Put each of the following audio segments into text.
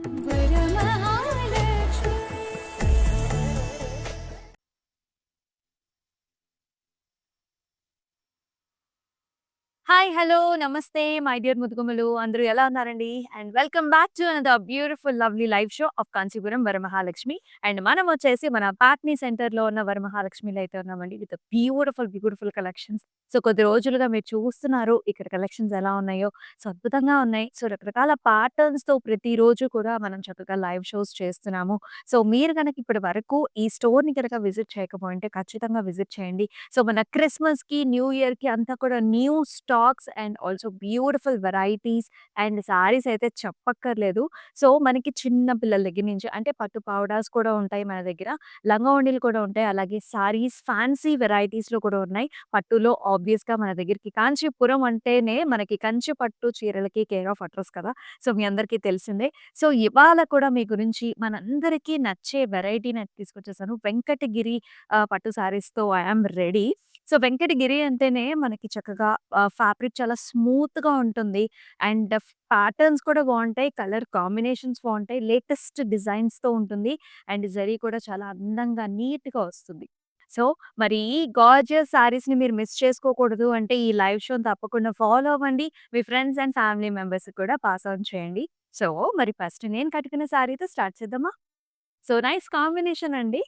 Varamahalakshmi hi! Hello! నమస్తే my dear ముదుగుములు. అందరూ ఎలా ఉన్నారండి? And welcome back to another beautiful lovely live show of Kanchipuram Varamahalakshmi. And మనమొచ్చేసి మన పాట్నీ సెంటర్‌లో ఉన్న వరమహాలక్ష్మిలో అయితే ఉన్నామండి. With beautiful collections. సో, కొద్ది రోజులుగా మీరు చూస్తున్నారు ఇక్కడ కలెక్షన్స్ ఎలా ఉన్నాయో. సో, అద్భుతంగా ఉన్నాయి. సో, రకరకాల ప్యాటర్న్స్‌తో ప్రతిరోజు కూడా మనం చక్కగా లైవ్ షోస్ చేస్తున్నాము. సో, మీరు గనక ఇప్పటి వరకు ఈ స్టోర్‌ని గనక విజిట్ చేయకపోయుంటే ఖచ్చితంగా విజిట్ చేయండి. సో, మన క్రిస్మస్‌కి, న్యూ ఇయర్‌కి అంతా కూడా new stocks and also beautiful varieties and saris అయితే చెప్పక్కర్లేదు. సో, మనకి చిన్న పిల్లల దగ్గర నుంచి అంటే పట్టు పావడాస్ కూడా ఉంటాయి మన దగ్గర. లంగా ఓణీలు కూడా ఉంటాయి. అలాగే సారీస్ ఫ్యాన్సీ వెరైటీస్‌లో కూడా ఉన్నాయి. పట్టులో ఆబ్వియస్‌గా మన దగ్గరికి కాంచీపురం అంటేనే మనకి కంచి పట్టు చీరలకి కేర్ ఆఫ్ అడ్రెస్ కదా! సో, మీ అందరికీ తెలిసిందే. సో, ఇవాళ కూడా మీ గురించి మనందరికీ నచ్చే వెరైటీని తీసుకొచ్చేసాను. వెంకటగిరి పట్టు సారీస్‌తో I am ready. So, Venkatagiri అంటేనే మనకి చక్కగా ఫ్యాబ్రిక్ చాలా స్మూత్‌గా ఉంటుంది. అండ్ ప్యాటర్న్స్ కూడా బావుంటాయి. కలర్ కాంబినేషన్స్ బావుంటాయి. లేటెస్ట్ డిజైన్స్‌తో ఉంటుంది. అండ్ జరీ కూడా చాలా అందంగా, నీట్‌గా వస్తుంది. సో, మరి ఈ గార్జియస్ శారీస్‌ని మీరు మిస్ చేసుకోకూడదు అంటే ఈ లైవ్ షోని తప్పకుండా ఫాలో అవ్వండి. మీ ఫ్రెండ్స్ అండ్ ఫ్యామిలీ మెంబర్స్‌కి కూడా పాస్ ఆన్ చేయండి. సో, మరి ఫస్ట్ నేను కట్టుకున్న శారీతో స్టార్ట్ చేద్దామా? సో, నైస్ కాంబినేషన్ అండి.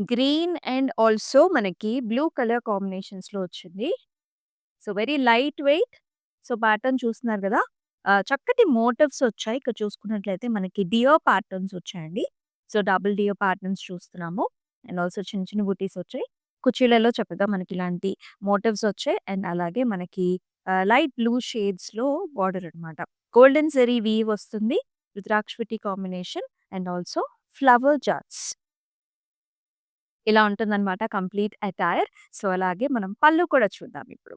గ్రీన్ అండ్ ఆల్సో మనకి బ్లూ కలర్ కాంబినేషన్స్‌లో వచ్చింది. So, very light weight. So, pattern చూస్తున్నారు గదా! చక్కటి మోటివ్స్ వచ్చాయి. ఇక్కడ చూసుకున్నట్లయితే మనకి డియో ప్యాటర్న్స్ వచ్చాయండి. సో, డబుల్ డియో ప్యాటర్న్స్ చూస్తున్నాము. అండ్ ఆల్సో చిన్న చిన్న బుటీస్ వచ్చాయి. కుర్చీలలో చక్కగా మనకి ఇలాంటి మోటివ్స్ వచ్చాయి. అండ్ అలాగే మనకి లైట్ బ్లూ షేడ్స్‌లో బార్డర్ అనమాట. గోల్డెన్ జరీ వీవ్ వస్తుంది. Rudraksha combination and also flower jots. ఇలా ఉంటుందనమాట కంప్లీట్ అటైర్. సో, అలాగే మనం పళ్ళు కూడా చూద్దాం ఇప్పుడు.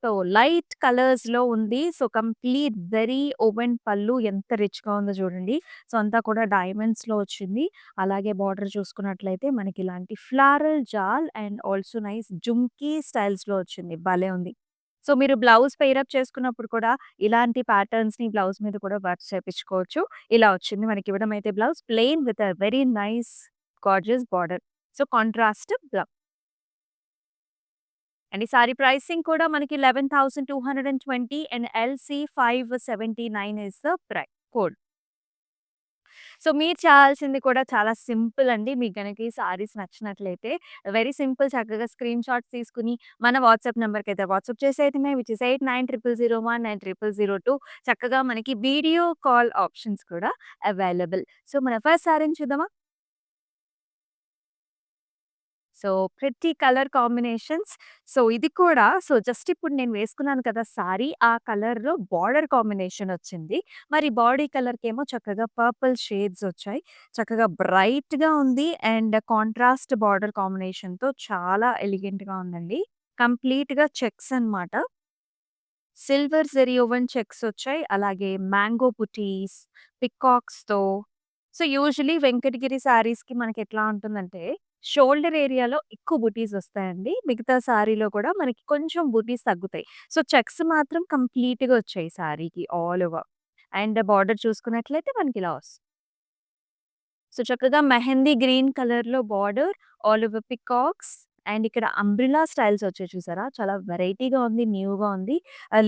సో, లైట్ కలర్స్‌లో ఉంది. సో, కంప్లీట్ జరీ ఓవెన్ పళ్ళు ఎంత రిచ్‌గా ఉందో చూడండి. సో, అంతా కూడా డైమండ్స్‌లో వచ్చింది. అలాగే బార్డర్ చూసుకున్నట్లయితే మనకి ఇలాంటి floral jaal and also nice jhumki స్టైల్స్‌లో వచ్చింది. భలే ఉంది. సో, మీరు బ్లౌజ్ పెయిరప్ చేసుకున్నప్పుడు కూడా ఇలాంటి ప్యాటర్న్స్‌ని బ్లౌజ్ మీద కూడా వర్క్ చేపించుకోవచ్చు. ఇలా వచ్చింది మనకివ్వడం అయితే blouse plain with a very nice gorgeous border. So, contrast blouse. And ఈ సారీ ప్రైసింగ్ కూడా మనకి 11,220 and LC 579 is the code. So, మీరు చేయాల్సింది కూడా చాలా సింపుల్ అండి. మీకు గనక ఈ సారీస్ నచ్చినట్లయితే వెరీ సింపుల్ చక్కగా స్క్రీన్ షాట్స్ తీసుకొని మన వాట్సాప్ నంబర్‌కైతే వాట్సాప్ చేసేయడమే విచ్ ఇస్ 8900019002 చక్కగా మనకి వీడియో కాల్ ఆప్షన్స్ కూడా అవైలబుల్. సో, మన ఫస్ట్ సారీని చూద్దామా? So, pretty colour combinations. So, ఇది కూడా జస్ట్ ఇప్పుడు నేను వేసుకున్నాను కదా సారీ, ఆ కలర్‌లో బార్డర్ కాంబినేషన్ వచ్చింది. మరి బాడీ కలర్‌కేమో చక్కగా పర్పుల్ షేడ్స్ వచ్చాయి. చక్కగా బ్రైట్‌గా ఉంది అండ్ కాంట్రాస్ట్ బార్డర్ కాంబినేషన్‌తో చాలా ఎలిగెంట్‌గా ఉందండి. కంప్లీట్‌గా చెక్స్ అన్నమాట. సిల్వర్ జరీ ఓవెన్ చెక్స్ వచ్చాయి. అలాగే మ్యాంగో బుటీస్, పికాక్స్‌తో. సో, యూజువల్లీ వెంకటగిరి శారీస్‌కి మనకెట్లా ఉంటుందంటే, షోల్డర్ ఏరియాలో ఎక్కువ బుటీస్ వస్తాయండి. మిగతా సారీలో కూడా మనకి కొంచెం బుటీస్ తగ్గుతాయి. సో, చెక్స్ మాత్రం కంప్లీట్‌గా వచ్చాయి సారీకి ఆల్ ఓవర్. అండ్ బార్డర్ చూసుకున్నట్లయితే మనకిలా వస్తుంది. సో, చక్కగా మెహందీ గ్రీన్ కలర్‌లో border, all over peacocks and ఇక్కడ అంబ్రెల్లా స్టైల్స్ వచ్చాయి చూసారా? చాలా వెరైటీగా ఉంది. న్యూగా ఉంది.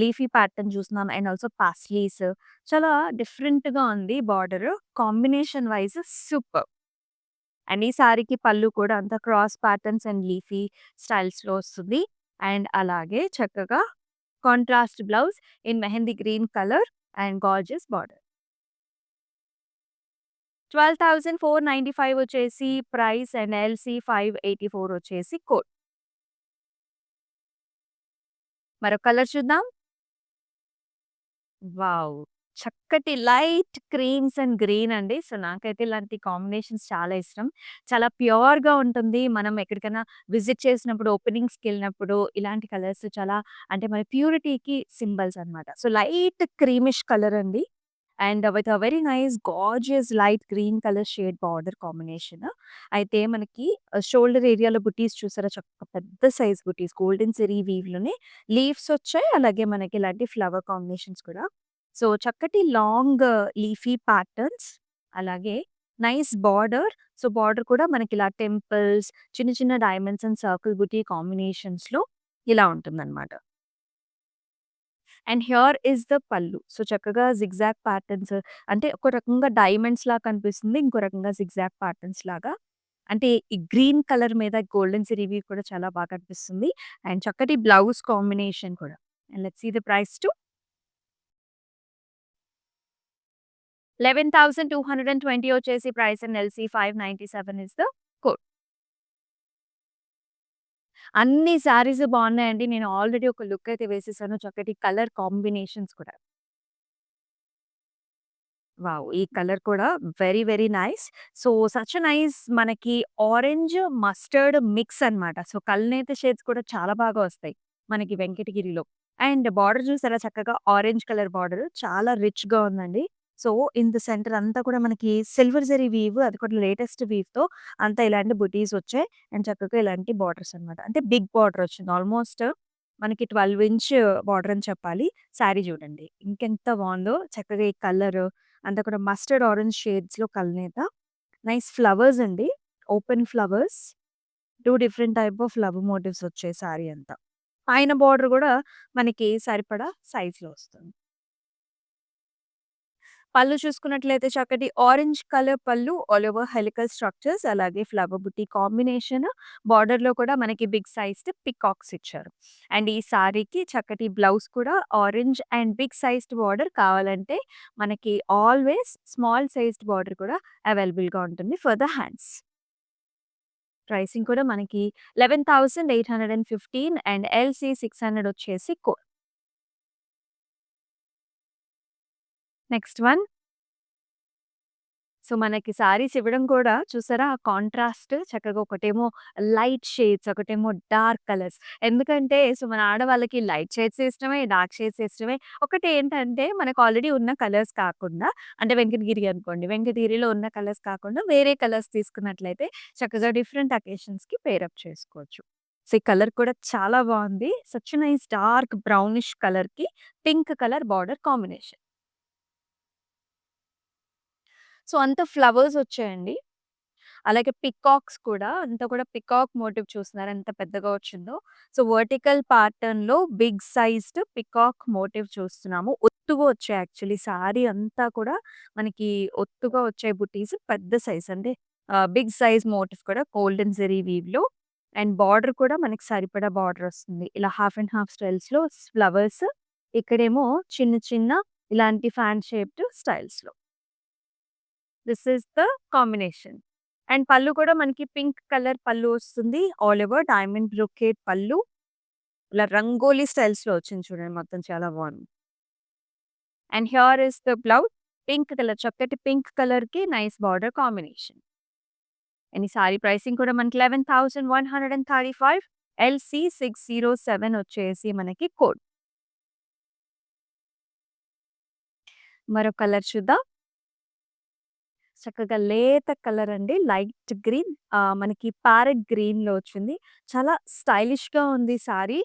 లీఫీ ప్యాటర్న్ చూస్తున్నాం అండ్ ఆల్సో పాస్లీస్ చాలా డిఫరెంట్‌గా ఉంది border. Combination wise superb! And ఈ సారీకి పళ్ళు కూడా అంతా క్రాస్ ప్యాటర్న్స్ అండ్ లీఫీ స్టైల్స్‌లో వస్తుంది. అండ్ అలాగే చక్కగా contrast blouse in mehndi green colour and gorgeous border. 12,495 వచ్చేసి ప్రైస్ అండ్ ఎల్‌సి 584 వచ్చేసి కోడ్. మరో కలర్ చూద్దాం. వావ్! చక్కటి లైట్ క్రీమ్స్ అండ్ గ్రీన్ అండి. సో, నాకైతే ఇలాంటి కాంబినేషన్స్ చాలా ఇష్టం. చాలా ప్యూర్‌గా ఉంటుంది. మనం ఎక్కడికైనా విజిట్ చేసినప్పుడు, ఓపెనింగ్స్‌కెళ్ళినప్పుడు ఇలాంటి కలర్స్ చాలా అంటే మన ప్యూరిటీకి సింబల్స్ అన్నమాట. సో, లైట్ క్రీమిష్ కలర్ అండి. And with a very nice gorgeous light green colour shade border combination. అయితే మనకి షోల్డర్ ఏరియాలో బుటీస్ చూసారా చక్కగా పెద్ద సైజ్ బుటీస్ గోల్డెన్ జరీ వీవ్‌లోనే లీవ్స్ వచ్చాయి. అలాగే మనకి ఇలాంటి ఫ్లవర్ కాంబినేషన్స్ కూడా. సో, చక్కటి లాంగ్ లీఫీ ప్యాటర్న్స్ అలాగే నైస్ బార్డర్. సో, బార్డర్ కూడా మనకిలా టెంపుల్స్, చిన్న చిన్న డైమండ్స్ అండ్ సర్కిల్ బుటీ కాంబినేషన్స్‌లో ఇలా ఉంటుందనమాట. And here is the pallu. So, చక్కగా జిగ్‌జాగ్ ప్యాటర్న్స్ అంటే ఒక రకంగా డైమండ్స్‌లా కనిపిస్తుంది. ఇంకో రకంగా జిగ్‌జాగ్ ప్యాటర్న్స్ లాగా. అంటే ఈ గ్రీన్ కలర్ మీద గోల్డెన్ జరీవి కూడా చాలా బాగా కనిపిస్తుంది. అండ్ చక్కటి బ్లౌజ్ కాంబినేషన్ కూడా. And let's see the price too. 11,220 వచ్చేసి price and LC 597 is the code. అన్ని శారీస్ బావున్నాయండి. నేను ఆల్రెడీ ఒక లుక్ అయితే వేసేసాను. చక్కటి కలర్ కాంబినేషన్స్ కూడా. వావ్! ఈ కలర్ కూడా very, very nice. So, such a nice మనకి ఆరెంజ్, మస్టర్డ్ మిక్స్ అన్నమాట. సో, కల్నేత షేడ్స్ కూడా చాలా బాగా వస్తాయి మనకి వెంకటగిరిలో. అండ్ బార్డర్ చూసారా చక్కగా ఆరెంజ్ కలర్ బార్డర్ చాలా రిచ్‌గా ఉందండి. సో, ఇన్ ద సెంటర్ అంతా కూడా మనకి సిల్వర్ జరీ వీవ్ అది కూడా లేటెస్ట్ వీవ్‌తో అంతా ఇలాంటి బుటీస్ వచ్చాయి. అండ్ చక్కగా ఇలాంటి బార్డర్స్ అన్నమాట. అంటే బిగ్ బార్డర్ వచ్చింది. ఆల్మోస్ట్ మనకి 12 ఇంచ్ బార్డర్ అని చెప్పాలి. శారీ చూడండి. ఇంకెంత బావుందో చక్కగా ఈ కలర్ అంతా కూడా మస్టర్డ్ ఆరెంజ్ షేడ్స్‌లో కలనేత. నైస్ ఫ్లవర్స్ అండి. Open flowers. 2 different type of flower motifs వచ్చాయి సారీ అంతా. పైన బార్డర్ గూడా మనకి సరిపడా సైజ్‌లో వస్తుంది. పళ్ళు చూసుకున్నట్లయితే చక్కటి orange colour pallu all over helical structures అలాగే ఫ్లవర్ బుట్టి కాంబినేషన్. బార్డర్‌లో కూడా మనకి బిగ్ సైజ్డ్ పికాక్స్ ఇచ్చారు. అండ్ ఈ సారీకి చక్కటి బ్లౌజ్ కూడా orange and big sized border కావాలంటే మనకి ఆల్‌వేస్ స్మాల్ సైజ్డ్ బార్డర్ కూడా అవైలబుల్‌గా ఉంటుంది ఫర్ ద హ్యాండ్స్. ప్రైసింగ్ కూడా మనకి 11,815 అండ్ ఎల్‌సీ 600 వచ్చేసి నెక్స్ట్ వన్. సో, మనకి సారీస్ ఇవ్వడం కూడా చూసారా? ఆ కాంట్రాస్ట్ చక్కగా ఒకటేమో లైట్ షేడ్స్, ఒకటేమో డార్క్ కలర్స్. ఎందుకంటే సో, మన ఆడవాళ్ళకి లైట్ షేడ్స్ ఇష్టమే, డార్క్ షేడ్స్ ఇష్టమే. ఒకటేంటంటే మనకు ఆల్రెడీ ఉన్న కలర్స్ కాకుండా అంటే వెంకటగిరి అనుకోండి. వెంకటగిరిలో ఉన్న కలర్స్ కాకుండా వేరే కలర్స్ తీసుకున్నట్లయితే చక్కగా డిఫరెంట్ అకేషన్స్‌కి పెయిర్ అప్ చేసుకోవచ్చు. సో, ఈ కలర్ కూడా చాలా బావుంది. సచ్ నైస్ డార్క్ బ్రౌనిష్ కలర్‌కి pink colour border combination. So, అంత ఫ్లవర్స్ వచ్చాయండి. అలాగే పికాక్స్ కూడా అంతా కూడా పికాక్ మోటివ్ చూస్తున్నారా ఎంత పెద్దగా వచ్చిందో. సో, వర్టికల్ ప్యాటర్న్‌లో బిగ్ సైజ్డ్ పికాక్ మోటివ్ చూస్తున్నాము. ఒత్తుగా వచ్చాయి యాక్చువల్లీ సారీ అంతా కూడా మనకి ఒత్తుగా వచ్చాయి బుటీస్ పెద్ద సైజ్ అంటే బిగ్ సైజ్ మోటివ్ కూడా గోల్డెన్ జరీ వీవ్‌లో. అండ్ బార్డర్ కూడా మనకి సరిపడా బార్డర్ వస్తుంది. ఇలా హాఫ్ అండ్ హాఫ్ స్టైల్స్‌లో ఫ్లవర్స్. ఇక్కడేమో చిన్న చిన్న ఇలాంటి ఫ్యాన్ షేప్డ్ స్టైల్స్‌లో. This is the combination. And పళ్ళు కూడా మనకి పింక్ కలర్ పళ్ళు వస్తుంది. ఆల్ ఓవర్ డైమండ్ బ్రొకేట్ పళ్ళు. ఇలా రంగోలీ స్టైల్స్‌లో వచ్చింది చూడండి మొత్తం చాలా బాగుంది. And here is the blouse. Pink colour చక్కటి పింక్ కలర్‌కి నైస్ బార్డర్ కాంబినేషన్. అండ్ ఈ సారీ ప్రైసింగ్ కూడా మనకి 11,135 ఎల్‌సీ 607 వచ్చేసి మనకి కోడ్. మరో కలర్ చూద్దాం. చక్కగా లేత కలర్ అండి. లైట్ గ్రీన్ మనకి ప్యారెట్ గ్రీన్‌లో వచ్చింది. చాలా స్టైలిష్‌గా ఉంది sorry.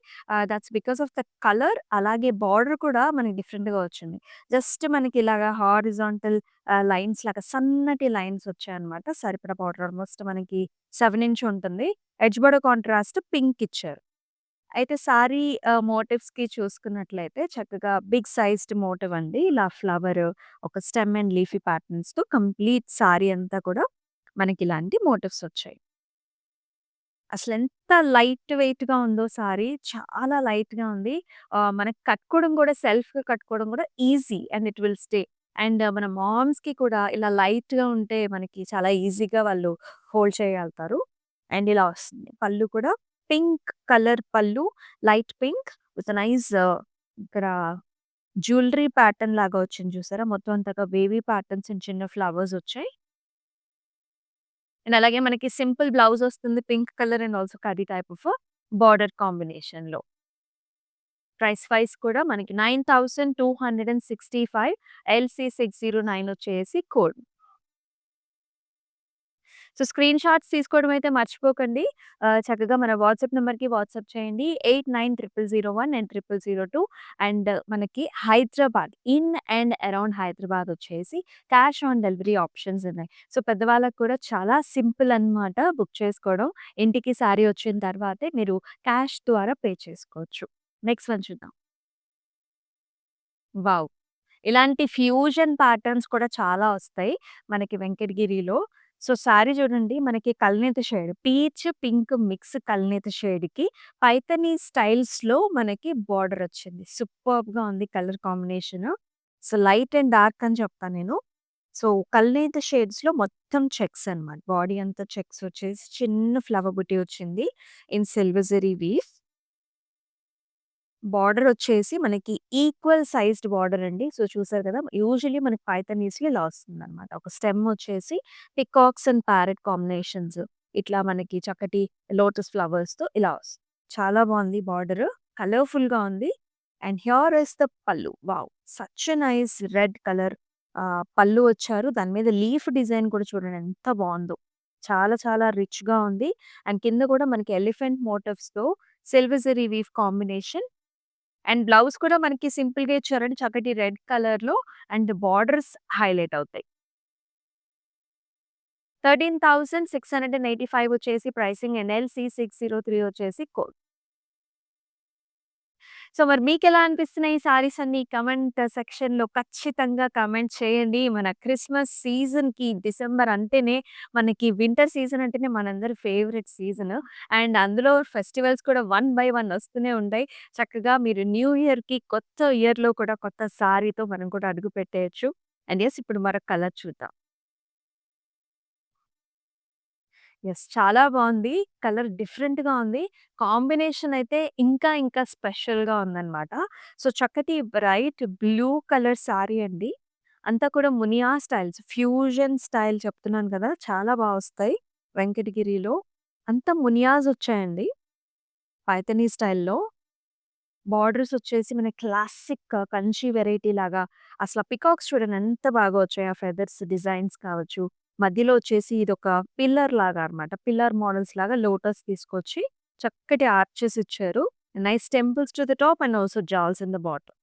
That's because of the colour అలాగే బార్డర్ కూడా మనకి డిఫరెంట్‌గా వచ్చింది. జస్ట్ మనకి ఇలాగా హారిజాంటల్ లైన్స్ లాగా సన్నటి లైన్స్ వచ్చాయన్నమాట. సరిపడా బార్డర్ ఆల్మోస్ట్ మనకి 7 ఇంచ్ ఉంటుంది. ఎడ్జ్ బోర్డర్ కాంట్రాస్ట్ పింక్ ఇచ్చారు. అయితే సారీ మోటివ్స్‌కి చూసుకున్నట్లయితే చక్కగా బిగ్ సైజ్డ్ మోటివ్ అండి. ఇలా ఫ్లవర్, ఒక స్టెమ్ అండ్ లీఫీ ప్యాటర్న్స్‌తో కంప్లీట్ సారీ అంతా కూడా మనకిలాంటి మోటివ్స్ వచ్చాయి. అసలెంత లైట్ వెయిట్‌గా ఉందో సారీ. చాలా లైట్‌గా ఉంది. మనకి కట్టుకోవడం కూడా సెల్ఫ్‌గా కట్టుకోవడం కూడా easy and it will stay. And మన మామ్స్‌కి కూడా ఇలా లైట్‌గా ఉంటే మనకి చాలా ఈజీగా వాళ్ళు హోల్డ్ చేయగలుగుతారు. అండ్ ఇలా వస్తుంది. పళ్ళు కూడా పింక్ కలర్ పళ్ళు. లైట్ పింక్ విత్ నైస్ ఇక్కడ జ్యువెలరీ ప్యాటర్న్ లాగా వచ్చింది చూసారా? మొత్తం అంతాగా వేవీ ప్యాటర్న్స్ చిన్న చిన్న ఫ్లవర్స్ వచ్చాయి. అండ్ అలాగే మనకి సింపుల్ బ్లౌజ్ వస్తుంది. పింక్ కలర్ అండ్ ఆల్సో కడ్డీ టైప్ ఆఫ్ బార్డర్ కాంబినేషన్‌లో. ప్రైస్ వైస్ కూడా మనకి 9,265 ఎల్‌సీ 609 వచ్చేసి కోడ్. సో, స్క్రీన్ షాట్స్ తీసుకోవడం అయితే మర్చిపోకండి. చక్కగా మన వాట్సాప్ నంబర్‌కి వాట్సాప్ చేయండి. 890001 అండ్ 0002 అండ్ మనకి Hyderabad in and around Hyderabad వచ్చేసి క్యాష్ ఆన్ డెలివరీ ఆప్షన్స్ ఉన్నాయి. సో, పెద్దవాళ్ళకి కూడా చాలా సింపుల్ అనమాట బుక్ చేసుకోవడం. ఇంటికి శారీ వచ్చిన తర్వాతే మీరు క్యాష్ ద్వారా పే చేసుకోవచ్చు. నెక్స్ట్ వన్ చూద్దాం. వావ్! ఇలాంటి ఫ్యూజన్ ప్యాటర్న్స్ కూడా చాలా వస్తాయి మనకి వెంకటగిరిలో. సో, శారీ చూడండి మనకి Kalnetha shade peach, pink mix Kalnetha షేడ్‌కి పైథానీ స్టైల్స్‌లో మనకి బార్డర్ వచ్చింది. సూపర్బ్‌గా ఉంది colour combination. So, light and dark అని చెప్తా నేను. సో, కల్నేత షేడ్స్‌లో మొత్తం చెక్స్ అన్నమాట. బాడీ అంతా చెక్స్ వచ్చేసి చిన్న ఫ్లవర్ బుటీ వచ్చింది. In silver zari weave. బార్డరొచ్చేసి మనకి ఈక్వల్ సైజ్డ్ బార్డరండి. సో, చూసారు కదా! యూజువల్లీ మనకి పైథానీస్‌లో ఇలా వస్తుందనమాట. ఒక స్టెమ్ వచ్చేసి పికాక్స్ అండ్ ప్యారట్ కాంబినేషన్స్ ఇట్లా మనకి చక్కటి లోటస్ ఫ్లవర్స్‌తో ఇలా వస్తుంది. చాలా బావుంది బార్డరు. కలర్‌ఫుల్‌గా ఉంది. అండ్ హియర్ ఈస్ ద పల్లు. Wow! Such a nice red colour పల్లు వచ్చారు. దాని మీద లీఫ్ డిజైన్ కూడా చూడండి ఎంత బావుందో. చాలా చాలా రిచ్‌గా ఉంది. అండ్ కింద కూడా మనకి ఎలిఫెంట్ మోటివ్స్‌తో silver zari weave combination and blouse కూడా మనకి సింపుల్‌గా ఇచ్చారండి. చక్కటి రెడ్ కలర్‌లో అండ్ బార్డర్స్ హైలైట్ అవుతాయి. 13,685 వచ్చేసి ప్రైసింగ్ ఎన్ఎల్‌సి 603 వచ్చేసి కోడ్. సో, మరి మీకెలా అనిపిస్తున్నాయి ఈ సారీస్ అన్నీ? కమెంట్ సెక్షన్‌లో ఖచ్చితంగా కమెంట్ చేయండి. మన క్రిస్మస్ సీజన్‌కి డిసెంబర్ అంటేనే మనకి వింటర్ సీజన్ అంటేనే మనందరి ఫేవరెట్ సీజను. అండ్ అందులో ఫెస్టివల్స్ కూడా వన్ బై వన్ వస్తూనే ఉంటాయి. చక్కగా మీరు న్యూ ఇయర్‌కి కొత్త ఇయర్‌లో కూడా కొత్త సారీతో మనం కూడా అడుగు పెట్టేయొచ్చు. అండ్ యెస్ ఇప్పుడు మరొక కలర్ చూద్దాం. యెస్. చాలా బావుంది. కలర్ డిఫరెంట్‌గా ఉంది. కాంబినేషన్ అయితే ఇంకా ఇంకా స్పెషల్‌గా ఉందన్నమాట. సో, చక్కటి బ్రైట్ బ్లూ కలర్ సారీ అండి. అంతా కూడా మునియా స్టైల్స్, ఫ్యూజన్ స్టైల్ చెప్తున్నాను కదా! చాలా వస్తాయి వెంకటగిరిలో. అంతా మునియాస్ వచ్చాయండి. పైథానీ స్టైల్‌లో. బార్డర్స్ వచ్చేసి మన క్లాసిక్ కంచి వెరైటీ లాగా అసల పికాక్స్ చూడండి ఎంత బాగా వచ్చాయి. ఆ ఫెదర్స్ డిజైన్స్ కావచ్చు. మధ్యలో వచ్చేసి ఇదొక పిల్లర్ లాగా అన్నమాట. పిల్లర్ మోడల్స్ లాగా లోటస్ తీసుకొచ్చి చక్కటి ఆర్చెస్ ఇచ్చారు. Nice temples to the top and also jaals in the bottom.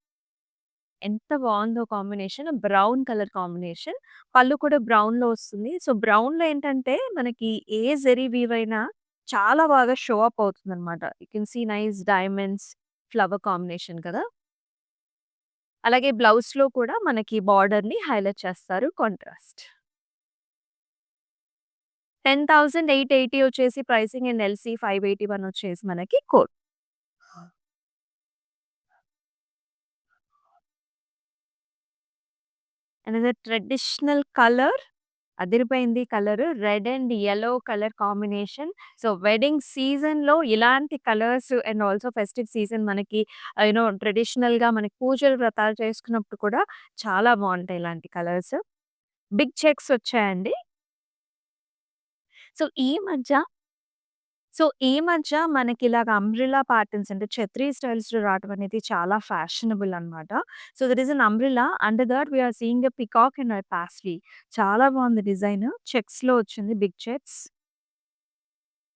ఎంత బావుందో కాంబినేషన్. Brown colour combination. పళ్ళు కూడా బ్రౌన్‌లో వస్తుంది. సో, బ్రౌన్‌లో ఏంటంటే మనకి ఏ జరీ వీవ్ అయినా చాలా బాగా షో అప్ అవుతుందన్నమాట. You can see nice diamonds, flower combination కదా! అలాగే బ్లౌజ్‌లో కూడా మనకి బార్డర్‌ని హైలైట్ చేస్తారు కాంట్రాస్ట్. 10,880 వచ్చేసి ప్రైసింగ్ అండ్ ఎల్‌సి 581 వచ్చేసి మనకి కోడ్. అనదర్ ట్రెడిషనల్ కలర్ అదిరిపోయింది colour. Red and yellow colour combination. So, wedding సీజన్‌లో ఇలాంటి colours and also festive season మనకి ట్రెడిషనల్‌గా మనకి పూజలు, వ్రతాలు చేసుకున్నప్పుడు కూడా చాలా బావుంటాయి ఇలాంటి కలర్స్. బిగ్ చెక్స్ వచ్చాయండి. సో, ఈ మధ్య మనకిలాగ అంబ్రెల్లా ప్యాటర్న్స్ అంటే ఛత్రీ స్టైల్స్‌లో రావటం అనేది చాలా ఫ్యాషనబుల్ అనమాట. So, there is an umbrella under that we are seeing a peacock and a paisley. చాలా బావుంది డిజైన్. చెక్స్‌లో వచ్చింది బిగ్ చెక్స్.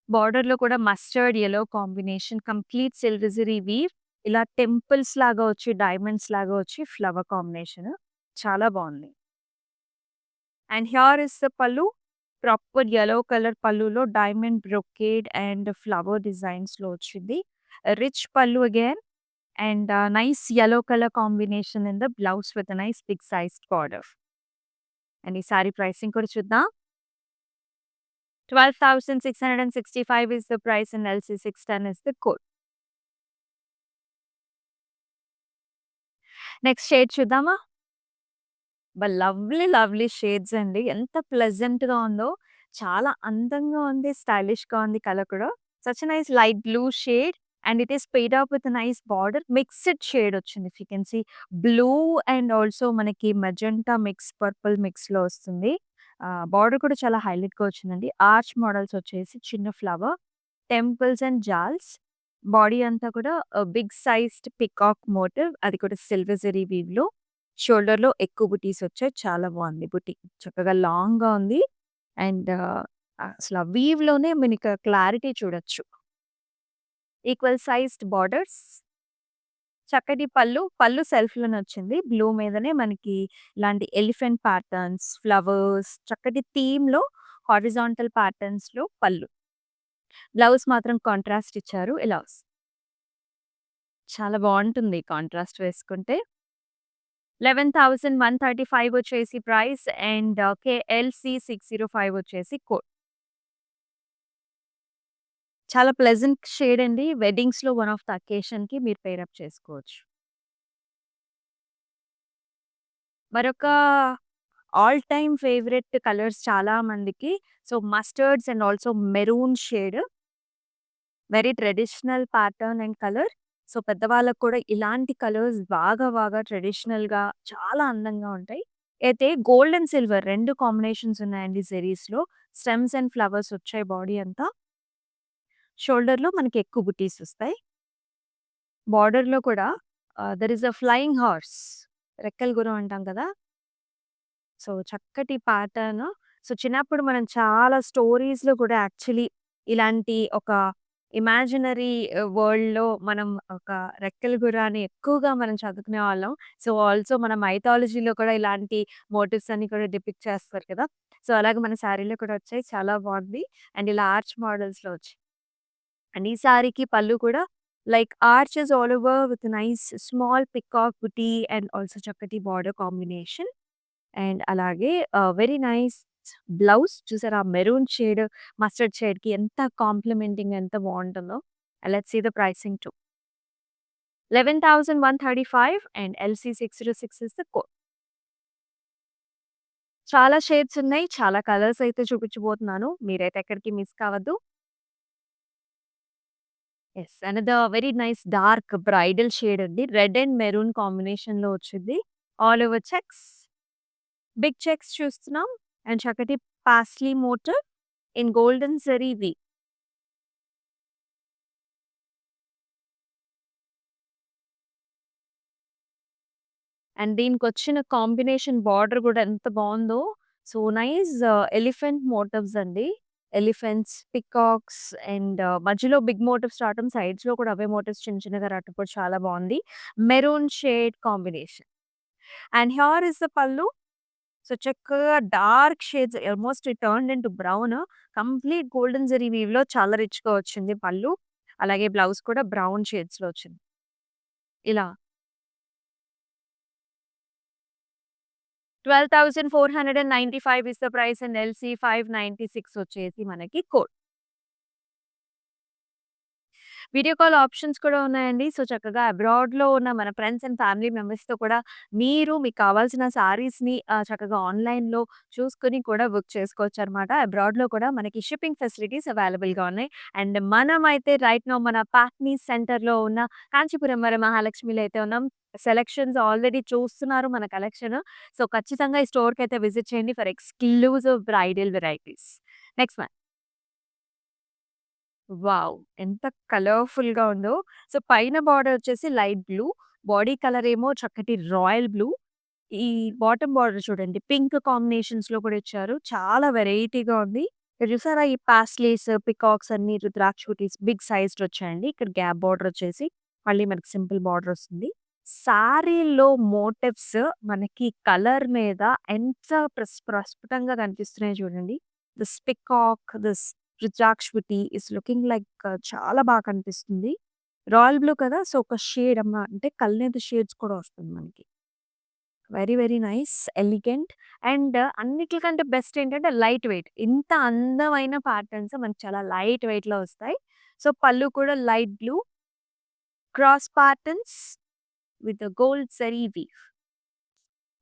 బార్డర్‌లో కూడా mustard yellow combination complete silver zari weave. ఇలా టెంపుల్స్ లాగా వచ్చి, డైమండ్స్ లాగా వచ్చి ఫ్లవర్ కాంబినేషన్. చాలా బావుంది. And here is the pallu. Proper yellow colour పల్లులో డైమండ్ బ్రొకేడ్ అండ్ ఫ్లవర్ డిజైన్స్‌లో వచ్చింది. Rich pallu again and nice yellow colour combination in the blouse with a nice big sized border. And ఈ sari pricing కూడా చూద్దాం. 12,665 is the price and LC610 is the code. Next shade చూద్దామా? Lovely, lovely shades అండి. ఎంత ప్లెజెంట్‌గా ఉందో. చాలా అందంగా ఉంది. స్టైలిష్‌గా ఉంది కలర్ కూడా. Such a nice light blue shade and it is paired up with nice border. Mixed shade వచ్చింది. If you can see blue and also మనకి మెజెంటా మిక్స్, పర్పుల్ మిక్స్‌లో వస్తుంది. బార్డర్ కూడా చాలా హైలైట్‌గా వచ్చిందండి. ఆర్చ్ మోడల్స్ వచ్చేసి చిన్న ఫ్లవర్, టెంపుల్స్ అండ్ జాల్స్. బాడీ అంతా కూడా బిగ్ సైజ్డ్ పీకాక్ మోటివ్. అది కూడా సిల్వర్ జరీ వీవ్‌లో. షోల్డర్‌లో ఎక్కువ బుటీస్ వచ్చాయి. చాలా బావుంది బుటీ. చక్కగా లాంగ్‌గా ఉంది. అండ్ అసల వీవ్‌లోనే మనకి క్లారిటీ చూడొచ్చు. ఈక్వల్ సైజ్డ్ బోర్డర్స్, చక్కటి పళ్ళు, పళ్ళు సెల్ఫ్‌లోనొచ్చింది. బ్లూ మీదనే మనకి ఇలాంటి ఎలిఫెంట్ ప్యాటర్న్స్, ఫ్లవర్స్ చక్కటి థీమ్‌లో హారిజాంటల్ ప్యాటర్న్స్‌లో పళ్ళు. బ్లౌజ్ మాత్రం కాంట్రాస్ట్ ఇచ్చారు. ఇలా చాలా బావుంటుంది కాంట్రాస్ట్ వేసుకుంటే. 11,135 వచ్చేసి ప్రైస్ అండ్ కేఎల్‌సి 605 వచ్చేసి కోడ్. చాలా ప్లెజెంట్ షేడ్ అండి. వెడ్డింగ్స్‌లో వన్ ఆఫ్ ద అకేషన్‌కి మీరు పెయిర్ అప్ చేసుకోవచ్చు. మరొక ఆల్ టైమ్ ఫేవరెట్ కలర్స్ చాలా మందికి. So, mustards and also maroon shade. Very traditional pattern and colour. So, పెద్దవాళ్ళకి కూడా ఇలాంటి కలర్స్ బాగా బాగా ట్రెడిషనల్‌గా చాలా అందంగా ఉంటాయి. అయితే గోల్డ్ అండ్ సిల్వర్ 2 కాంబినేషన్స్ ఉన్నాయండి జెరీస్‌లో. స్టెమ్స్ అండ్ ఫ్లవర్స్ వచ్చాయి బాడీ అంతా. షోల్డర్‌లో మనకి ఎక్కువ బుటీస్ వస్తాయి. బార్డర్‌లో కూడా there is a flying horse. రెక్కల గుర్రం అంటాం కదా! సో, చక్కటి ప్యాటర్న్. సో, చిన్నప్పుడు మనం చాలా స్టోరీస్‌లో కూడా యాక్చువల్లీ ఇలాంటి ఒక ఇమాజినరీ వరల్డ్‌లో మనం ఒక రెక్కల గుర్రాన్ని ఎక్కువగా మనం చదువుకునేవాళ్ళం. సో, ఆల్సో మన మైథాలజీలో కూడా ఇలాంటి మోటివ్స్ అన్ని కూడా డిపిక్ట్ చేస్తారు కదా! సో, అలాగే మన శారీలో కూడా వచ్చాయి. చాలా బాగుంది. అండ్ ఇలా ఆర్చ్ మోడల్స్‌లో వచ్చాయి. అండ్ ఈ సారీకి పళ్ళు కూడా like arches all over with nice small peacock buti and also చక్కటి బార్డర్ కాంబినేషన్. అండ్ అలాగే వెరీ నైస్ బ్లౌజ్ చూసారా? మెరూన్ షేడ్, మస్టర్డ్ షేడ్‌కి ఎంత కాంప్లిమెంటింగ్ ఎంత బావుంటుందో. Let's see the pricing too. 11,135 and LC 606 is the code. చాలా షేడ్స్ ఉన్నాయి. చాలా కలర్స్ అయితే చూపించబోతున్నాను. మీరైతే ఎక్కడికి మిస్ కావద్దు. Yes. Another very nice dark bridal shade అండి. రెడ్ అండ్ మెరూన్ కాంబినేషన్‌లో వచ్చింది. All over checks, big checks చూస్తున్నాం. అండ్ చక్కటి paisley motif in golden zari weave. And దీనికొచ్చిన కాంబినేషన్ బార్డర్ గూడా ఎంత బావుందో. సో నైస్ ఎలిఫెంట్ మోటివ్స్ అండి. ఎలిఫెంట్స్, పికాక్స్ అండ్ మధ్యలో బిగ్ మోటివ్స్ రావటం, సైడ్స్‌లో కూడా అవే మోటివ్స్ చిన్న చిన్నగా రావటం కూడా చాలా బావుంది. Maroon shade combination. And here is the pallu. So, చక్కగా dark shades almost it turned into brown. Complete golden zari వీవ్‌లో చాలా రిచ్‌గా వచ్చింది పల్లు. అలాగే బ్లౌజ్ కూడా బ్రౌన్ షేడ్స్‌లో వచ్చింది. ఇలా 12,495 is the price and LC 596 వచ్చేసి మనకి కోడ్. వీడియో కాల్ ఆప్షన్స్ కూడా ఉన్నాయండి. సో, చక్కగా అబ్రాడ్‌లో ఉన్న మన ఫ్రెండ్స్ అండ్ ఫ్యామిలీ మెంబర్స్‌తో కూడా మీరు మీకు కావాల్సిన శారీస్‌ని చక్కగా ఆన్‌లైన్‌లో చూసుకొని కూడా బుక్ చేసుకోవచ్చనమాట. అబ్రాడ్‌లో కూడా మనకి షిప్పింగ్ ఫెసిలిటీస్ అవైలబుల్‌గా ఉన్నాయి. అండ్ మనమైతే రైట్ నౌ మన పాట్నీ సెంటర్‌లో ఉన్న కాంచీపురం వరమహాలక్ష్మిలో అయితే ఉన్నాం. సెలక్షన్స్ ఆల్రెడీ చూస్తున్నారు మన కలెక్షన్. సో, ఖచ్చితంగా ఈ స్టోర్‌కైతే విజిట్ చేయండి for exclusive bridal varieties. Next one. Wow! ఎంత కలర్‌ఫుల్‌గా ఉందో. సో, పైన బార్డర్ వచ్చేసి లైట్ బ్లూ. బాడీ కలర్ ఏమో చక్కటి రాయల్ బ్లూ. ఈ బాటమ్ బార్డర్ చూడండి పింక్ కాంబినేషన్స్‌లో కూడా ఇచ్చారు. చాలా వెరైటీగా ఉంది. ఇక్కడ చూసారా ఈ పాస్లీస్, పికాక్స్ అన్ని రుద్రాక్ష బుటీస్ బిగ్ సైజ్డ్ వచ్చాయండి. ఇక్కడ గ్యాప్ బార్డర్ వచ్చేసి మళ్ళీ మనకి సింపుల్ బార్డర్ వస్తుంది. శారీలో మోటివ్స్ మనకి కలర్ మీద ఎంత ప్రస్ఫుటంగా కనిపిస్తున్నాయో చూడండి. దిస్ పికాక్, దిస్ రుద్రాక్షవతి ఈస్ లుకింగ్ లైక్ చాలా బాగా కనిపిస్తుంది. రాయల్ బ్లూ కదా! సో, ఒక షేడ్ అంటే కల్నేత షేడ్స్ కూడా వస్తుంది మనకి. Very, very nice, elegant and అన్నిట్లకంటే బెస్ట్ ఏంటంటే లైట్ వెయిట్. ఇంత అందమైన ప్యాటర్న్స్ మనకి చాలా లైట్ వెయిట్‌లో వస్తాయి. సో, పళ్ళు కూడా light blue, cross patterns with gold zari weave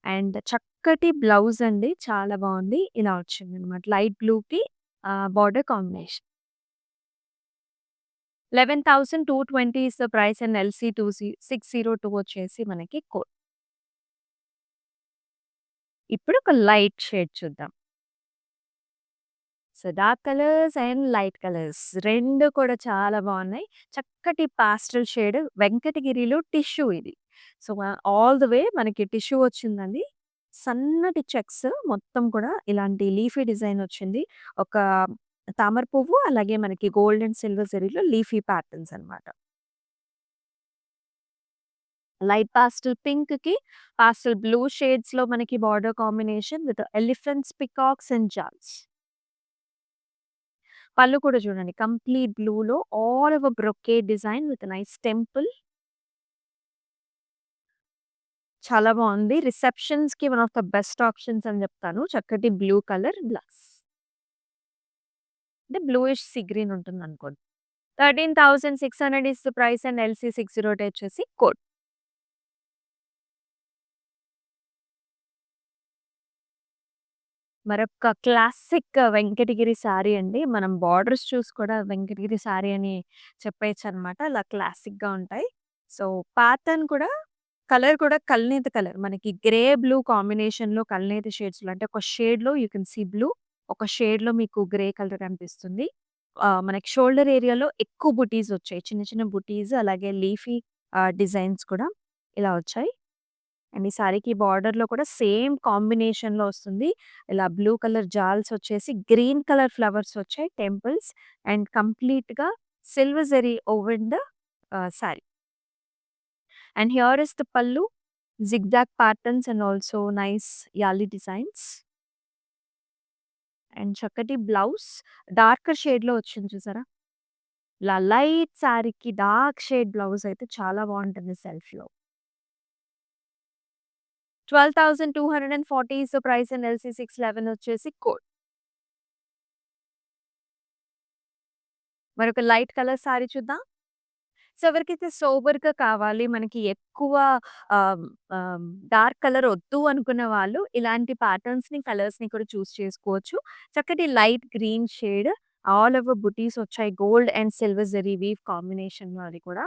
and చక్కటి బ్లౌజ్ అండి. చాలా బావుంది. ఇలా వచ్చిందనమాట. లైట్ బ్లూకి border combination. 11,220 is the price and LC 602 వచ్చేసి మనకి కోడ్. ఇప్పుడు ఒక లైట్ షేడ్ చూద్దాం. So, dark colours and light colours 2 కూడా చాలా బావున్నాయి. చక్కటి పాస్టల్ షేడ్ వెంకటగిరిలో టిష్యూ ఇది. సో, ఆల్ ది వే మనకి టిష్యూ వచ్చిందండి. సన్నటి చెక్స్ మొత్తం కూడా ఇలాంటి లీఫీ డిజైన్ వచ్చింది. ఒక తామర పువ్వు అలాగే మనకి గోల్డ్ అండ్ సిల్వర్ జరీలో లీఫీ ప్యాటర్న్స్ అన్నమాట. లైట్ పాస్టల్ పింక్‌కి పాస్టల్ బ్లూ షేడ్స్‌లో మనకి border combination with elephants, peacocks and jaals. పళ్ళు కూడా చూడండి కంప్లీట్ బ్లూలో all over brocade design with nice temple. చాలా బావుంది. రిసెప్షన్స్‌కి one of the best options అని చెప్తాను. చక్కటి బ్లూ కలర్ బ్లౌజ్. అంటే బ్లూయిష్ సీ గ్రీన్ ఉంటుందనుకోండి. 13,600 is the price and LC608 వచ్చేసి కోడ్. మరొక క్లాసిక్ వెంకటగిరి శారీ అండి. మనం బోర్డర్స్ చూసి కూడా వెంకటగిరి శారీ అని చెప్పేయచ్చనమాట. అలా క్లాసిక్‌గా ఉంటాయి. సో, ప్యాటర్న్ కూడా కలర్ కూడా కల్నేత కలర్. మనకి గ్రే, బ్లూ కాంబినేషన్‌లో కల్నేత షేడ్స్‌లో అంటే ఒక షేడ్‌లో యూ కెన్ సీ బ్లూ. ఒక షేడ్‌లో మీకు గ్రే కలర్ కనిపిస్తుంది. మనకి షోల్డర్ ఏరియాలో ఎక్కువ బుటీస్ వచ్చాయి. చిన్న చిన్న బుటీస్ అలాగే లీఫీ డిజైన్స్ కూడా ఇలా వచ్చాయి. అండ్ ఈ సారీకి బార్డర్‌లో కూడా సేమ్ కాంబినేషన్‌లో వస్తుంది. ఇలా బ్లూ కలర్ జాల్స్ వచ్చేసి గ్రీన్ కలర్ ఫ్లవర్స్ వచ్చాయి టెంపుల్స్ అండ్ కంప్లీట్‌గా silver zari woven the sari. And here is the pallu, zigzag patterns and also nice yali designs. And చక్కటి బ్లౌజ్ డార్కర్ షేడ్‌లో వచ్చింది చూసారా? ఇలా లైట్ సారీకి డార్క్ షేడ్ బ్లౌజ్ అయితే చాలా బావుంటుంది సెల్ఫ్‌లో. 12,240 is the price and LC611 వచ్చేసి కోడ్. మరొక లైట్ కలర్ సారీ చూద్దాం. సో, ఎవరికైతే సోబర్‌గా కావాలి, మనకి ఎక్కువ ఆహ్, ఆహ్, డార్క్ కలర్ ఒద్దు అనుకున్న వాళ్ళు ఇలాంటి ప్యాటర్న్స్‌ని, కలర్స్‌ని కూడా చూజ్ చేసుకోవచ్చు. చక్కటి light green shade all over butis వచ్చాయి. Gold and silver zari weave కాంబినేషన్‌లో అది కూడా.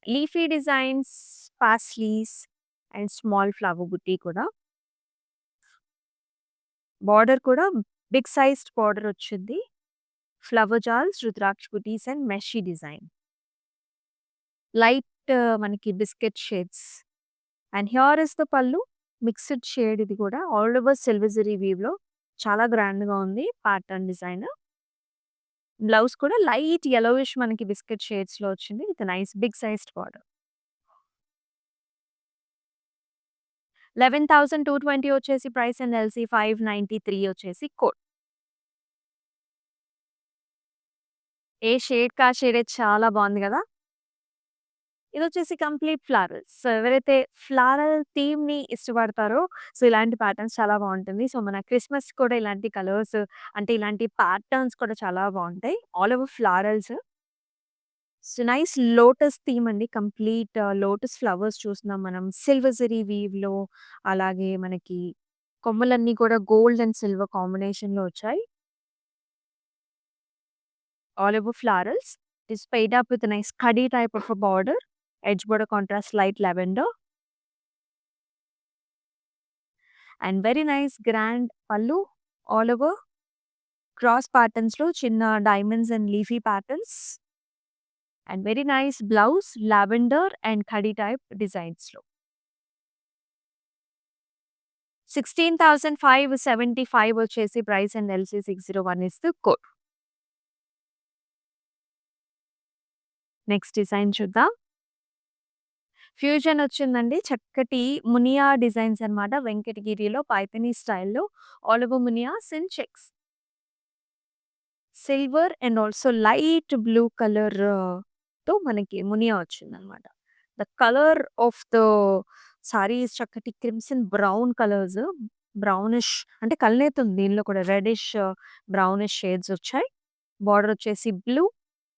Leafy designs, paisleys and small flower buti కూడా. బార్డర్ కూడా బిగ్ సైజ్డ్ బార్డర్ వచ్చింది. ఫ్లవర్ జాల్స్, రుద్రాక్ష బుటీస్ అండ్ మెషీ డిజైన్. లైట్ మనకి biscuit shades. And here is the pallu. Mixed shade ఇది కూడా. ఆల్ ఓవర్ సిల్వర్ జరీ వీవ్‌లో చాలా గ్రాండ్‌గా ఉంది ప్యాటర్న్ డిజైన్. బ్లౌజ్ కూడా లైట్ యెల్లోయిష్ మనకి బిస్కెట్ షేడ్స్‌లో వచ్చింది. With nice big sized border. 11,220 వచ్చేసి ప్రైస్ అండ్ LC 593 వచ్చేసి కోడ్. ఏ షేడ్‌కి ఆ షేడే చాలా బావుంది గదా! ఇదొచ్చేసి కంప్లీట్ ఫ్లారల్స్. సో, ఎవరైతే ఫ్లారల్ థీమ్‌ని ఇష్టపడతారో, సో, ఇలాంటి ప్యాటర్న్స్ చాలా బావుంటుంది. సో, మన క్రిస్మస్‌కి కూడా ఇలాంటి కలర్స్ అంటే ఇలాంటి ప్యాటర్న్స్ కూడా చాలా బావుంటాయి. All over florals. So, nice lotus theme అండి. కంప్లీట్ లోటస్ ఫ్లవర్స్ చూస్తున్నాం మనం. సిల్వర్ జరీ వీవ్‌లో అలాగే మనకి కొమ్మలన్నీ కూడా గోల్డ్ అండ్ సిల్వర్ కాంబినేషన్‌లో వచ్చాయి. All over florals. It is paired up with nice khadi type of a border. Edge border contrast light lavender and very nice grand pallu all over cross patterns లో చిన్న diamonds and leafy patterns and very nice blouse lavender and khadi type designs లో. 16,575 వచ్చేసి price and LC601 is the code. Next design చూద్దాం. Fusion వచ్చిందండి. చక్కటి muniya designs అన్నమాట. వెంకటగిరిలో పైథానీ స్టైల్‌లో all over muniyas and checks. Silver and also light blue colour తో మనకి మునియా వచ్చిందనమాట. The colour of the sari is చక్కటి క్రిమ్సన్ బ్రౌన్ కలర్స్. బ్రౌనిష్ అంటే కల్నేతుంది దీనిలో కూడా రెడ్డిష్, బ్రౌనిష్ షేడ్స్ వచ్చాయి. బార్డర్ వచ్చేసి blue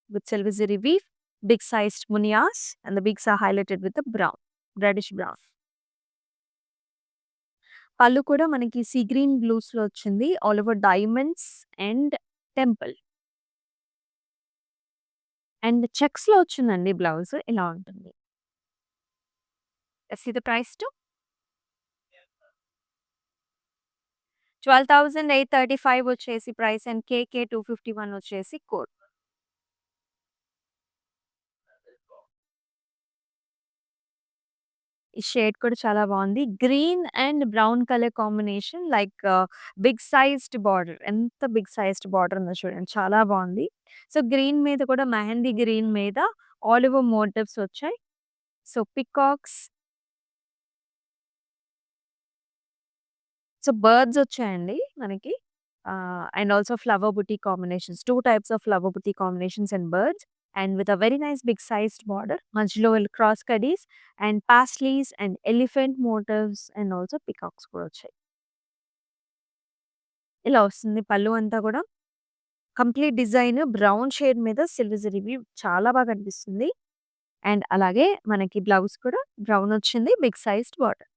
with silver zari weave, big sized muniyas and the bigs are highlighted with brown, reddish brown. పళ్ళు కూడా మనకి సీ గ్రీన్ బ్లూస్‌లో వచ్చింది. All over diamonds and temple. And చెక్స్‌లో వచ్చిందండి బ్లౌజ్. ఇలా ఉంటుంది. సీ ద ప్రైస్ టు 12,835 వచ్చేసి ప్రైస్ అండ్ KK 251 వచ్చేసి కోడ్. ఈ షేడ్ కూడా చాలా బావుంది. Green and brown colour combination like big sized border. ఎంత బిగ్ సైజ్డ్ బార్డర్ ఉందో చూడండి. చాలా బావుంది. సో, గ్రీన్ మీద కూడా మెహందీ గ్రీన్ మీద ఆలివ్ మోటివ్స్ వచ్చాయి. సో, పికాక్స్, సో, బర్డ్స్ వచ్చాయండి మనకి. And also flower buti combinations. 2 types of flower buti combinations and birds. And with a very nice big sized border. మధ్యలో క్రాస్ కడీస్ and paisleys and elephant motifs and also peacocks కూడా వచ్చాయి. ఇలా వస్తుంది పల్లు అంతా కూడా. కంప్లీట్ డిజైన్ బ్రౌన్ షేడ్ మీద సిల్వర్ జరీవి చాలా బాగా కనిపిస్తుంది. అండ్ అలాగే మనకి బ్లౌజ్ కూడా బ్రౌన్ వచ్చింది. Big sized border.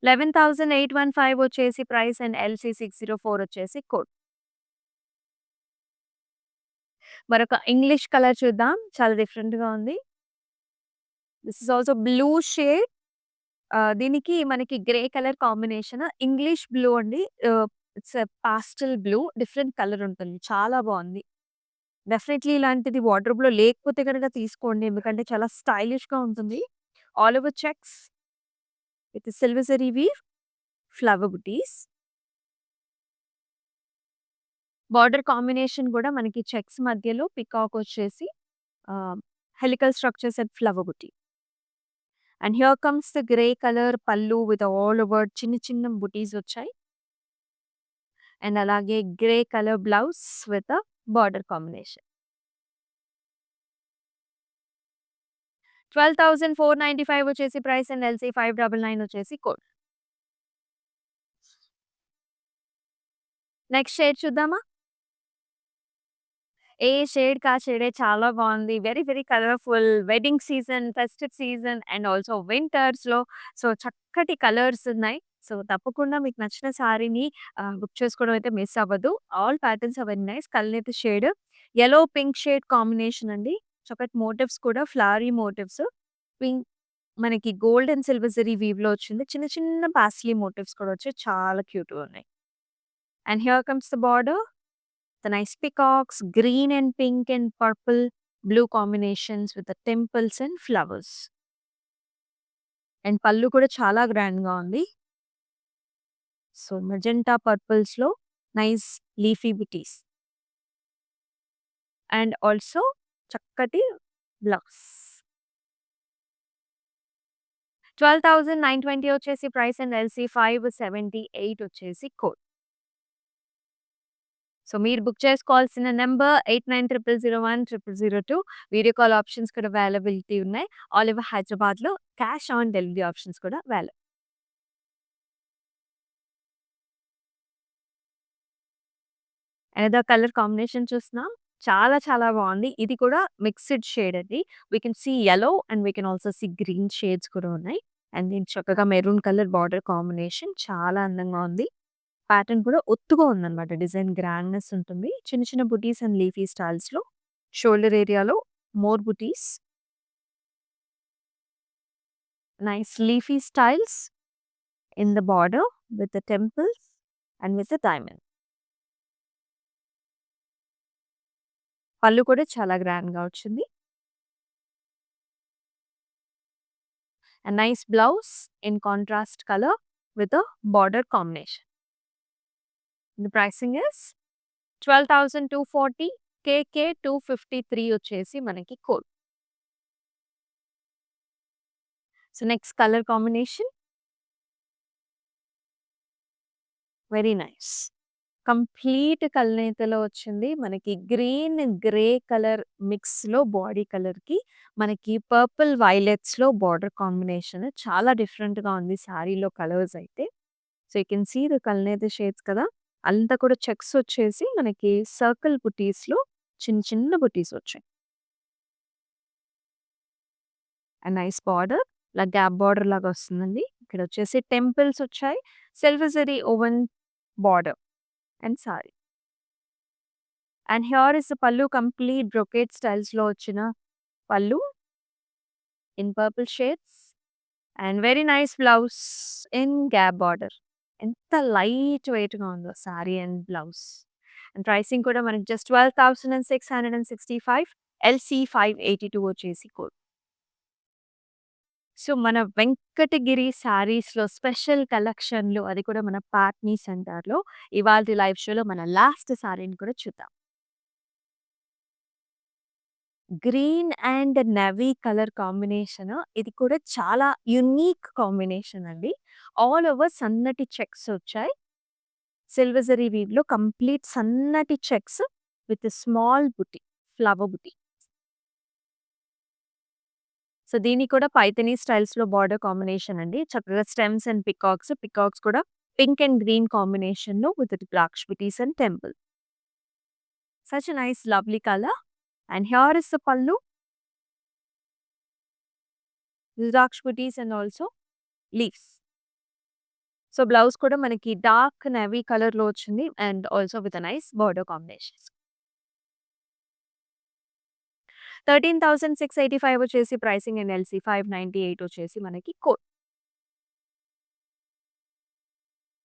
11,815 వచ్చేసి ప్రైస్ అండ్ ఎల్‌సి 604 వచ్చేసి కోడ్. మరొక ఇంగ్లీష్ కలర్ చూద్దాం. చాలా డిఫరెంట్‌గా ఉంది. This is also blue shade. దీనికి మనకి grey colour combination. English blue అండి. It's a pastel blue. Different colour ఉంటుంది. చాలా బావుంది. డెఫినైట్‌లీ ఇలాంటిది వార్డ్‌రోబ్‌లో లేకపోతే గనక తీసుకోండి. ఎందుకంటే చాలా స్టైలిష్‌గా ఉంటుంది. All over checks with silver zari weave, flower butis. Border combination గూడా మనకి చెక్స్ మధ్యలో పికాక్ వచ్చేసి ah, helical structures and flower buti. And here comes the grey colour pallu with all over చిన్న చిన్న బుటీస్ వచ్చాయి. అండ్ అలాగే grey colour blouse with border combination. 12,495 వచ్చేసి price and LC 599 వచ్చేసి కోడ్. నెక్స్ట్ షేడ్ చూద్దామా? ఏ షేడ్‌కి ఆ షేడే చాలా బావుంది. Very, very colourful. Wedding season, festive season and also వింటర్స్‌లో సో, చక్కటి కలర్స్ ఉన్నాయి. సో, తప్పకుండా మీకు నచ్చిన శారీని బుక్ చేసుకోవడం అయితే మిస్ అవ్వద్దు. All patterns are very nice. Kalnetha shade, yellow pink shade combination అండి. చక్కటి మోటివ్స్ కూడా ఫ్లవరీ మోటివ్స్. పింక్ మనకి గోల్డ్ అండ్ సిల్వర్ జరీ వీవ్‌లో వచ్చింది. చిన్న చిన్న పాస్లీ మోటివ్స్ కూడా వచ్చాయి. చాలా క్యూట్‌గా ఉన్నాయి. And here comes the border. The nice peacocks, green and pink and purple, blue combinations with the temples and flowers. And పళ్ళు కూడా చాలా గ్రాండ్‌గా ఉంది. సో, మెజెంటా పర్పుల్స్‌లో nice leafy butis. And also చక్కటి బ్లౌజ్. 12,920 వచ్చేసి ప్రైస్ అండ్ ఎల్‌సి 578 వచ్చేసి code. So, మీరు బుక్ చేసుకోవాల్సిన నంబర్ 8900010002. వీడియో కాల్ ఆప్షన్స్ కూడా అవైలబిలిటీ ఉన్నాయి. ఆల్ ఓవర్ హైదరాబాద్‌లో క్యాష్ ఆన్ డెలివరీ ఆప్షన్స్ కూడా అవైలబుల్. అనదర్ కలర్ కాంబినేషన్ చూస్తున్నాం. చాలా చాలా బావుంది. ఇది కూడా మిక్స్డ్ షేడ్ అండి. We can see yellow and we can also sea green shades కూడా ఉన్నాయి. అండ్ దీనికి చక్కగా మెరూన్ కలర్ బార్డర్ కాంబినేషన్ చాలా అందంగా ఉంది. ప్యాటర్న్ కూడా ఒత్తుగా ఉందన్నమాట. డిజైన్ గ్రాండ్‌నెస్ ఉంటుంది. చిన్న చిన్న బుటీస్ అండ్ లీఫీ స్టైల్స్‌లో షోల్డర్ ఏరియాలో more buttis. Nice leafy styles in the border with the temples and with the diamond. పళ్ళు కూడా చాలా గ్రాండ్‌గా వచ్చింది. A nice blouse in contrast color with a border combination. The pricing is 12,240 KK 253 వచ్చేసి మనకి code. So, next colour combination very nice. Complete కల్నేతలో వచ్చింది. మనకి గ్రీన్, గ్రే కలర్ మిక్స్‌లో బాడీ కలర్‌కి మనకి పర్పుల్ వైలెట్స్‌లో బార్డర్ కాంబినేషన్ చాలా డిఫరెంట్‌గా ఉంది శారీలో కలర్స్ అయితే. So, you can see the kalnetha shades కదా! అంతా కూడా చెక్స్ వచ్చేసి మనకి సర్కిల్ బుటీస్‌లో చిన్న చిన్న బుటీస్ వచ్చాయి. And nice border. ఇలా గ్యాప్ బార్డర్ లాగా వస్తుందండి. ఇక్కడ వచ్చేసి టెంపుల్స్ వచ్చాయి. Silver zari woven border and sari. And here is the pallu complete brocade స్టైల్స్‌లో వచ్చిన pallu in purple shades and very nice blouse in gap border. ఎంత లైట్ వెయిట్‌గా ఉందో sari and blouse. And pricing కూడా మనకి జస్ట్ 12,665 ఎల్‌సి 582 వచ్చేసి కోడ్. సో, మన వెంకటగిరి శారీస్‌లో స్పెషల్ కలెక్షన్‌లు అది కూడా మన పాట్నీ సెంటర్‌లో ఇవాల్టి లైవ్ షోలో మన లాస్ట్ శారీని కూడా చూద్దాం. Green and navy colour combination. ఇది కూడా చాలా యూనిక్ కాంబినేషన్ అండి. ఆల్ ఓవర్ సన్నటి చెక్స్ వచ్చాయి. సిల్వర్ జరీ వీవ్‌లో కంప్లీట్ సన్నటి checks with small buti, flower buti. So, దీనికి కూడా పైథానీ స్టైల్స్‌లో బార్డర్ కాంబినేషన్ అండి. చక్కగా స్టెమ్స్ అండ్ పికాక్స్, పికాక్స్ కూడా పింక్ అండ్ గ్రీన్ కాంబినేషన్‌లో విత్ ద్రాక్ష and temple. Such a nice lovely colour. And here is the పల్లు. ద్రాక్ష and also leaves. So, blouse కూడా మనకి డార్క్ నేవీ కలర్‌లో వచ్చింది and also with a nice border combinations. 13,685 వచ్చేసి ప్రైసింగ్ అండ్ ఎల్సీ 598 వచ్చేసి మనకి code.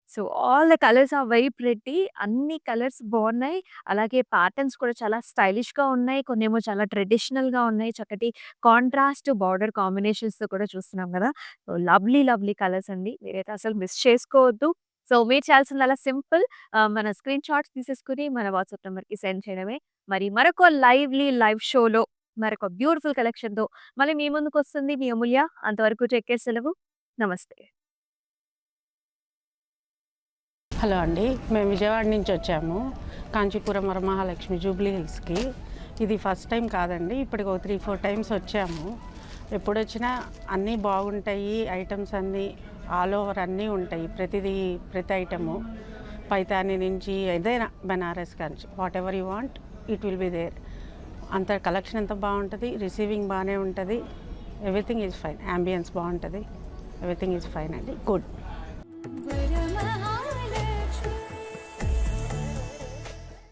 So, all the colours are very pretty. అన్ని కలర్స్ బావున్నాయి. అలాగే ప్యాటర్న్స్ కూడా చాలా స్టైలిష్‌గా ఉన్నాయి. కొన్నేమో చాలా ట్రెడిషనల్‌గా ఉన్నాయి. చక్కటి కాంట్రాస్ట్ బార్డర్ కాంబినేషన్స్‌తో కూడా చూస్తున్నాం గదా! సో, లవ్లీ, లవ్లీ కలర్స్ అండి. మీరైతే అసలు మిస్ చేసుకోవద్దు. సో, మీరు చేయాల్సిందల్లా సింపుల్ మన స్క్రీన్ షాట్స్ తీసేసుకొని మన వాట్సాప్ నంబర్‌కి సెండ్ చేయడమే. మరి మరొక లైవ్ షోలో మరొక బ్యూటిఫుల్ కలెక్షన్‌తో మళ్ళీ మీ ముందుకొస్తుంది మీ అమూల్య. అంతవరకు టేక్ కేర్. సెలవు. నమస్తే. హలో అండి. మేము విజయవాడ నుంచి వచ్చాము. కాంచీపురం వరమహాలక్ష్మి జూబ్లీ హిల్స్‌కి. ఇది ఫస్ట్ టైం కాదండి. ఇప్పటికి ఒక 3, 4 టైమ్స్ వచ్చాము. ఎప్పుడొచ్చినా అన్నీ బాగుంటాయి. ఐటమ్స్ అన్నీ ఆల్ ఓవర్ అన్నీ ఉంటాయి. ప్రతి ఐటము పైతాని నుంచి ఏదైనా Banaras Kanchi whatever you want it will be there. అంత కలెక్షన్ అంతా బాగుంటుంది. రిసీవింగ్ బాగానే ఉంటుంది. Everything is fine. యాంబియన్స్ బాగుంటుంది. ఎవ్రీథింగ్ ఈజ్ ఫైన్ అండి. గుడ్.